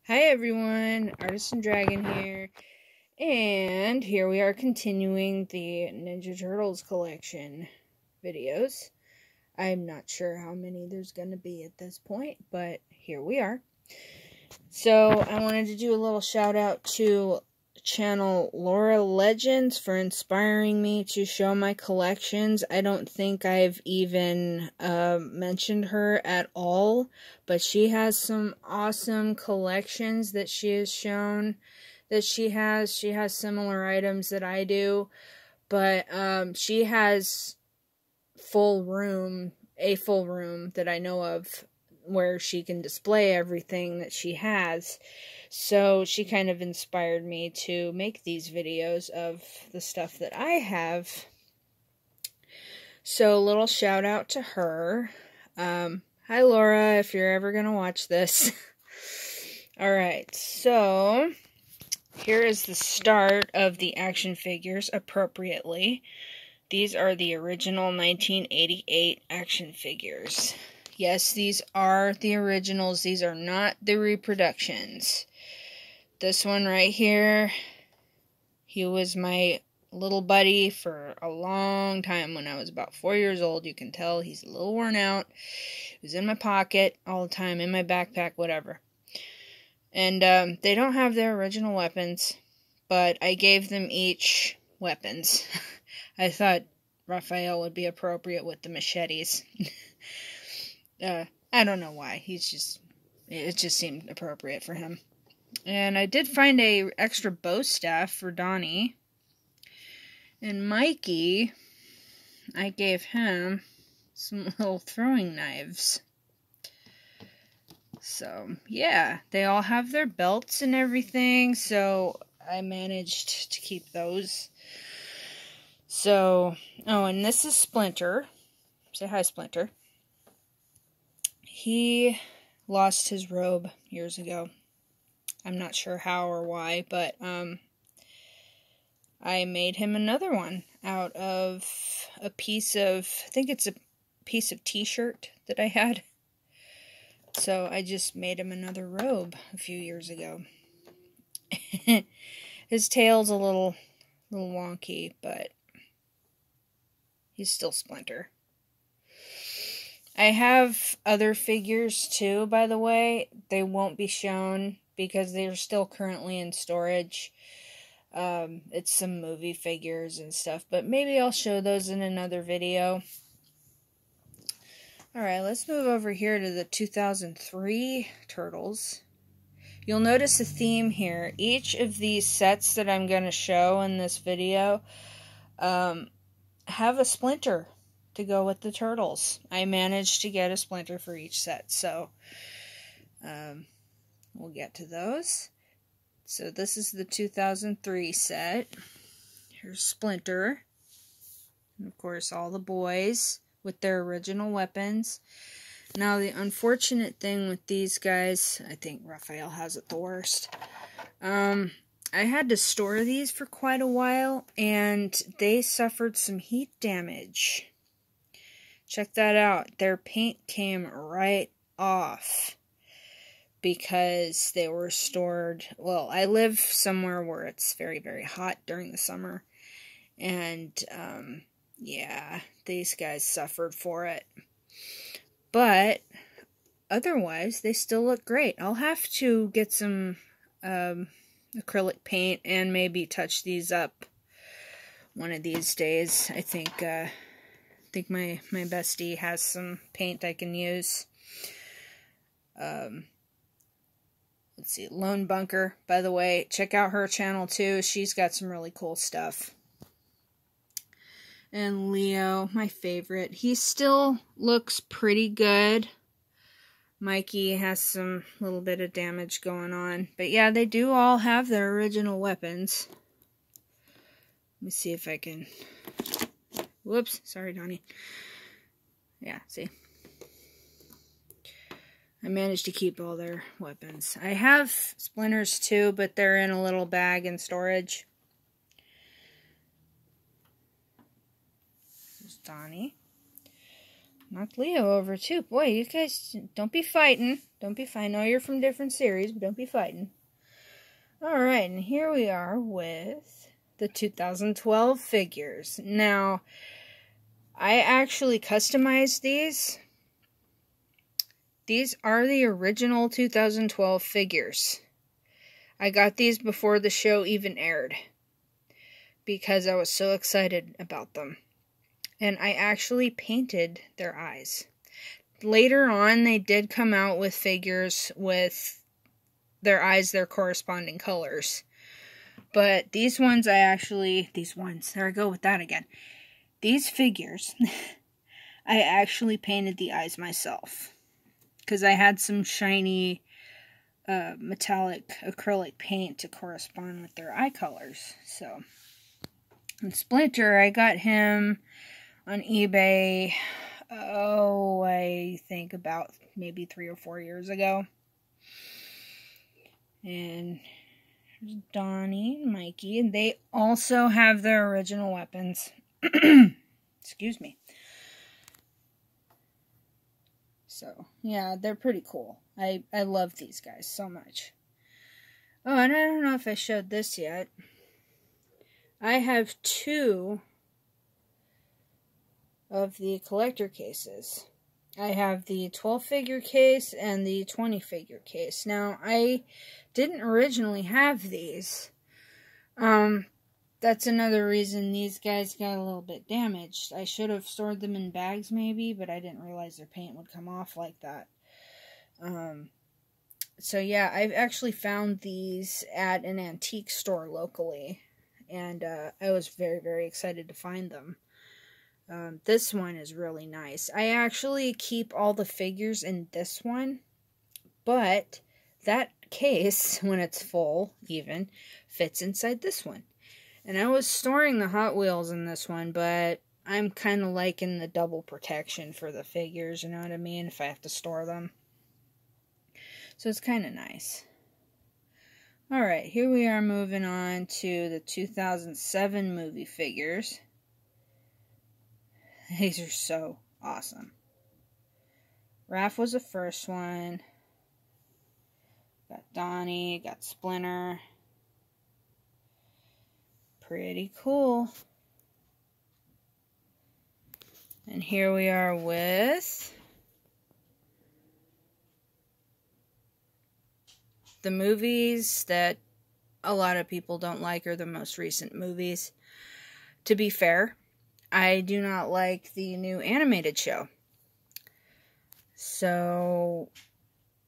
Hi everyone, Artisan Dragon here, and here we are continuing the Ninja Turtles collection videos. I'm not sure how many there's going to be at this point, but here we are. So, I wanted to do a little shout out to channel Laura Legends for inspiring me to show my collections. I don't think I've even mentioned her at all, but she has some awesome collections that she has shown that she has. She has similar items that I do, but she has a full room that I know of where she can display everything that she has. So she kind of inspired me to make these videos of the stuff that I have. So a little shout out to her. Hi Laura, if you're ever gonna watch this. Alright, so here is the start of the action figures appropriately. These are the original 1988 action figures. Yes, these are the originals. These are not the reproductions. This one right here, he was my little buddy for a long time when I was about 4 years old. You can tell he's a little worn out. He was in my pocket all the time, in my backpack, whatever. And they don't have their original weapons, but I gave them each weapons. I thought Raphael would be appropriate with the machetes. I don't know why. It just seemed appropriate for him. And I did find a extra bow staff for Donnie. And Mikey, I gave him some little throwing knives. So, yeah, they all have their belts and everything, so I managed to keep those. So, oh, and this is Splinter. Say hi, Splinter. He lost his robe years ago. I'm not sure how or why, but I made him another one out of a piece of, I think it's a piece of t-shirt that I had. So I just made him another robe a few years ago. His tail's a little wonky, but he's still Splinter. I have other figures too, by the way. They won't be shown because they're still currently in storage. It's some movie figures and stuff, but maybe I'll show those in another video. Alright, let's move over here to the 2003 Turtles. You'll notice a theme here. Each of these sets that I'm going to show in this video have a Splinter to go with the Turtles. I managed to get a Splinter for each set, so we'll get to those. So this is the 2003 set. Here's Splinter. And of course, all the boys with their original weapons. Now, the unfortunate thing with these guys, I think Raphael has it the worst. I had to store these for quite a while, and they suffered some heat damage. Check that out. Their paint came right off because they were stored. Well, I live somewhere where it's very, very hot during the summer. And, yeah, these guys suffered for it. But, otherwise, they still look great. I'll have to get some acrylic paint and maybe touch these up one of these days. I think my bestie has some paint I can use. Let's see, Lone Bunker, by the way, check out her channel too. She's got some really cool stuff. And Leo, my favorite. He still looks pretty good. Mikey has some little bit of damage going on. But yeah, they do all have their original weapons. Let me see if I can... Whoops, sorry, Donnie. Yeah, see? I managed to keep all their weapons. I have Splinters too, but they're in a little bag in storage. Donnie. knocked Leo over too. Boy, you guys, don't be fighting. Don't be fighting. I know you're from different series, but don't be fighting. Alright, and here we are with the 2012 figures. Now, I actually customized these. These are the original 2012 figures. I got these before the show even aired, because I was so excited about them. And I actually painted their eyes. Later on, they did come out with figures with their eyes, their corresponding colors. But these ones, there I go with that again. These figures, I actually painted the eyes myself. Because I had some shiny metallic acrylic paint to correspond with their eye colors. So, and Splinter, I got him on eBay, I think about maybe 3 or 4 years ago. And there's Donnie and Mikey, and they also have their original weapons. Excuse me. So, yeah, they're pretty cool. I love these guys so much. Oh, and I don't know if I showed this yet. I have 2 of the collector cases. I have the 12-figure case and the 20-figure case. Now, I didn't originally have these. That's another reason these guys got a little bit damaged. I should have stored them in bags maybe, but I didn't realize their paint would come off like that. So yeah, I've actually found these at an antique store locally, and I was very, very excited to find them. This one is really nice. I actually keep all the figures in this one, but that case, when it's full, even, fits inside this one. And I was storing the Hot Wheels in this one, but I'm kind of liking the double protection for the figures, you know what I mean, if I have to store them. So it's kind of nice. Alright, here we are moving on to the 2007 movie figures. These are so awesome. Raph was the first one. Got Donnie, got Splinter. Pretty cool. And here we are with the movies that a lot of people don't like, are the most recent movies. To be fair, I do not like the new animated show. So,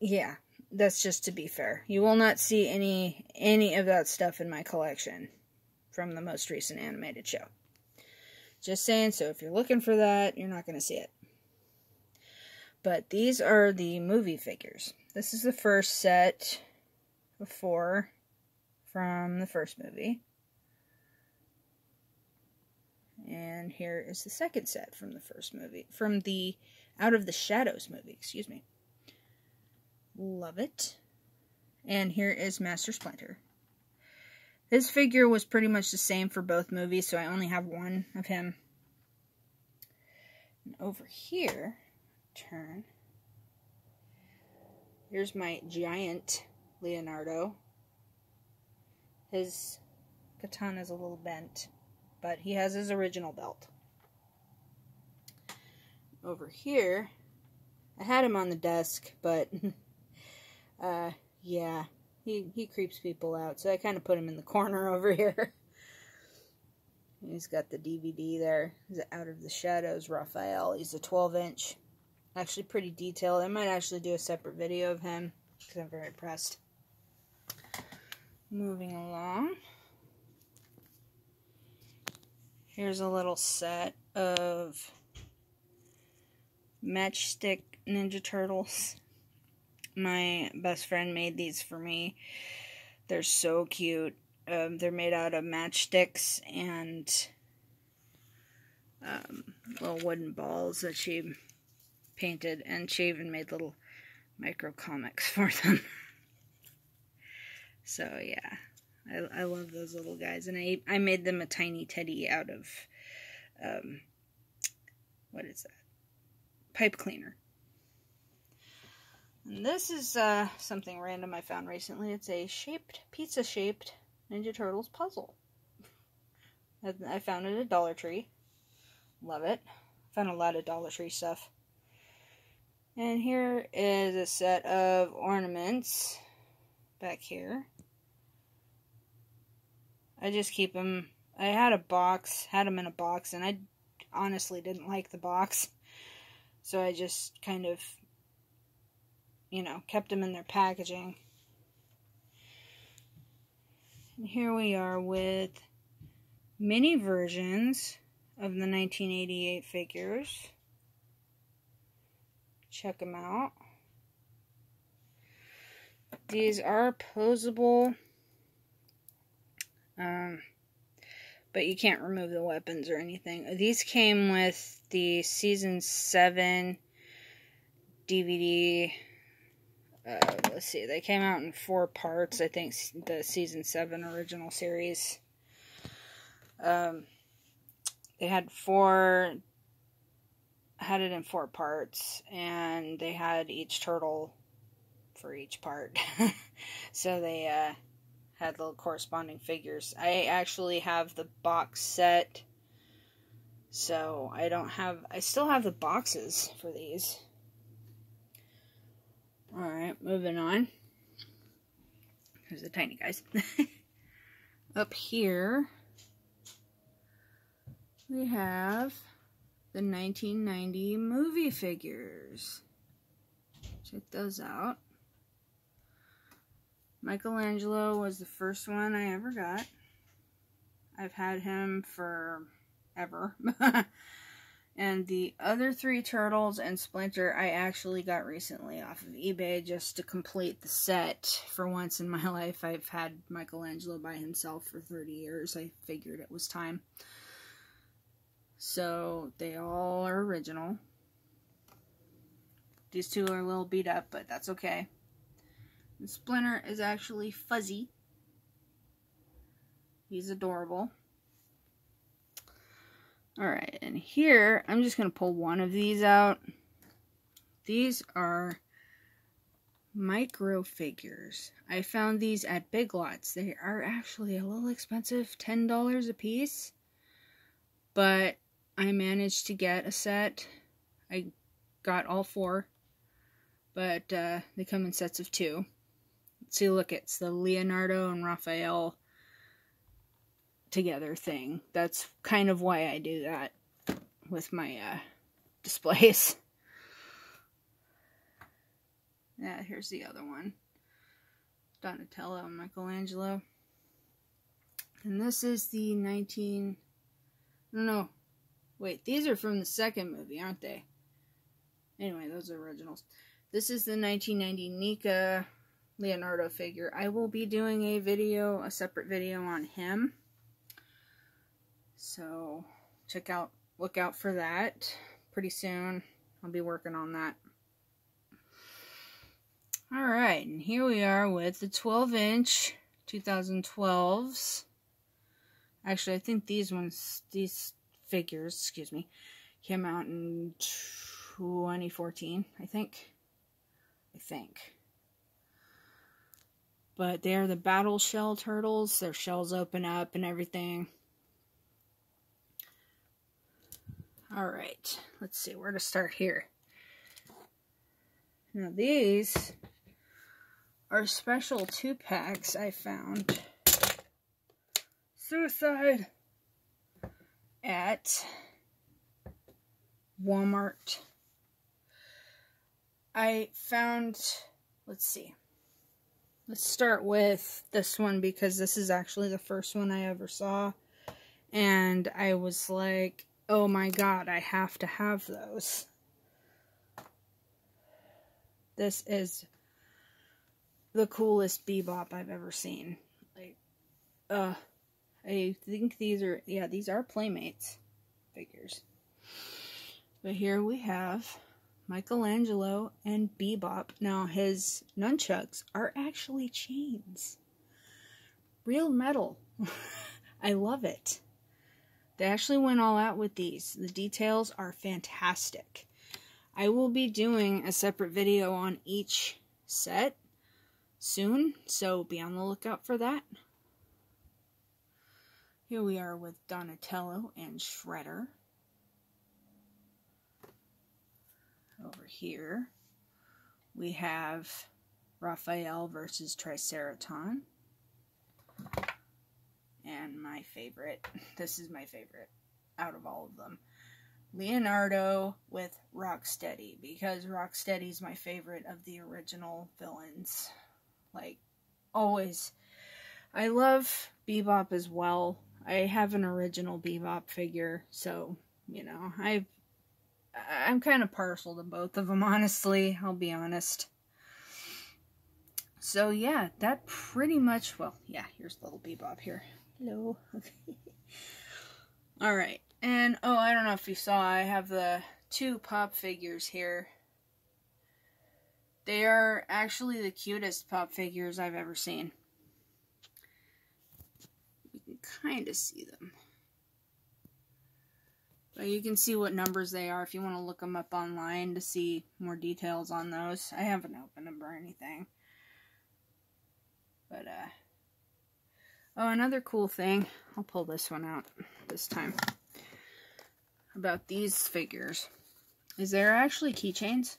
yeah, that's just to be fair. You will not see any of that stuff in my collection from the most recent animated show. Just saying, so if you're looking for that, you're not going to see it. But these are the movie figures. This is the first set of 4 from the first movie. And here is the second set from the first movie. From the Out of the Shadows movie, excuse me. Love it. And here is Master Splinter. His figure was pretty much the same for both movies, so I only have one of him. And over here, here's my giant Leonardo. His katana's a little bent, but he has his original belt. Over here, I had him on the desk, but yeah, he creeps people out, so I kind of put him in the corner over here. He's got the DVD there. He's Out of the Shadows, Raphael. He's a 12-inch. Actually pretty detailed. I might actually do a separate video of him, because I'm very impressed. Moving along. Here's a little set of Matchstick Ninja Turtles. My best friend made these for me. They're so cute. They're made out of matchsticks and little wooden balls that she painted, and she even made little micro comics for them. So yeah, I love those little guys, and I made them a tiny teddy out of what is that? pipe cleaner. And this is something random I found recently. It's a pizza-shaped Ninja Turtles puzzle. I found it at Dollar Tree. Love it. Found a lot of Dollar Tree stuff. And here is a set of ornaments back here. I just keep them. I had them in a box, and I honestly didn't like the box. So I just kind of, kept them in their packaging. And here we are with mini versions of the 1988 figures. Check them out. These are posable, but you can't remove the weapons or anything. These came with the Season 7 DVD. Let's see, they came out in 4 parts, I think, the Season 7 original series. They had it in 4 parts, and they had each turtle for each part. So they had little corresponding figures. I actually have the box set, so I still have the boxes for these. Alright, moving on. Here's the tiny guys. Up here, we have the 1990 movie figures. Check those out. Michelangelo was the first one I ever got. I've had him forever. And the other 3 turtles and Splinter I actually got recently off of eBay just to complete the set. For once in my life, I've had Michelangelo by himself for 30 years. I figured it was time. So they all are original. These 2 are a little beat up, but that's okay. And Splinter is actually fuzzy. He's adorable. Alright, and here, I'm just going to pull one of these out. These are micro figures. I found these at Big Lots. They are actually a little expensive, $10 a piece. But I managed to get a set. I got all 4. But they come in sets of 2. See, look, it's the Leonardo and Raphael together thing. That's kind of why I do that with my displays. Yeah, here's the other one. Donatello and Michelangelo. And this is the no, wait, these are from the second movie, aren't they? Anyway, those are originals. This is the 1990 Nika Leonardo figure. I will be doing a separate video on him. So, look out for that pretty soon. I'll be working on that. Alright, and here we are with the 12-inch 2012s. Actually, I think these figures, came out in 2014, I think. But they're the battle shell turtles. Their shells open up and everything. Alright, let's see where to start here. Now these are special 2-packs I found. Suicide! At Walmart. I found, let's see. Let's start with this one because this is actually the first one I ever saw. And I was like, oh my god, I have to have those. This is the coolest Bebop I've ever seen. Like, I think these are Playmates figures. But here we have Michelangelo and Bebop. Now, his nunchucks are actually chains. Real metal. I love it. They actually went all out with these. The details are fantastic. I will be doing a separate video on each set soon, so be on the lookout for that. Here we are with Donatello and Shredder. Over here, we have Raphael versus Triceraton. And my favorite, this is my favorite out of all of them, Leonardo with Rocksteady, because Rocksteady's my favorite of the original villains. Like, always. I love Bebop as well. I have an original Bebop figure, so, you know, I'm kind of partial to both of them, honestly. I'll be honest. So, yeah, that pretty much... Well, yeah, here's little Bebop here. Hello. Okay. Alright. And, oh, I don't know if you saw, I have the 2 Pop figures here. They are actually the cutest Pop figures I've ever seen. You can kind of see them. But you can see what numbers they are if you want to look them up online to see more details on those. I haven't opened them or anything. But, oh, another cool thing. I'll pull this one out this time. About these figures. Is they're actually keychains.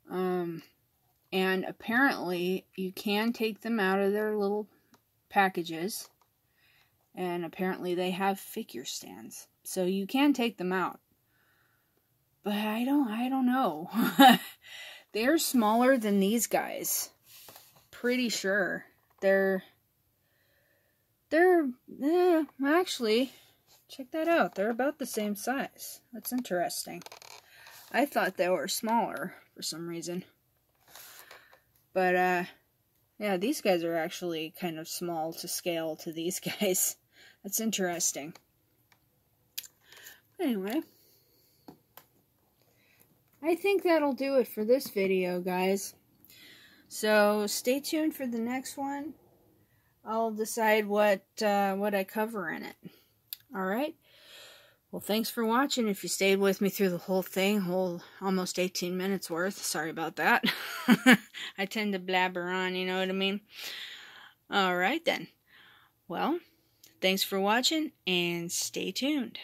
And apparently you can take them out of their little packages. And apparently they have figure stands. So you can take them out. But I don't know. They're smaller than these guys. Pretty sure. Actually, check that out. They're about the same size. That's interesting. I thought they were smaller for some reason. But, yeah, these guys are actually kind of small to scale to these guys. That's interesting. Anyway, I think that'll do it for this video, guys. So stay tuned for the next one. I'll decide what I cover in it. Alright? Well, thanks for watching. If you stayed with me through the whole thing, almost 18 minutes worth. Sorry about that. I tend to blabber on, you know what I mean? Alright then. Well, thanks for watching, and stay tuned.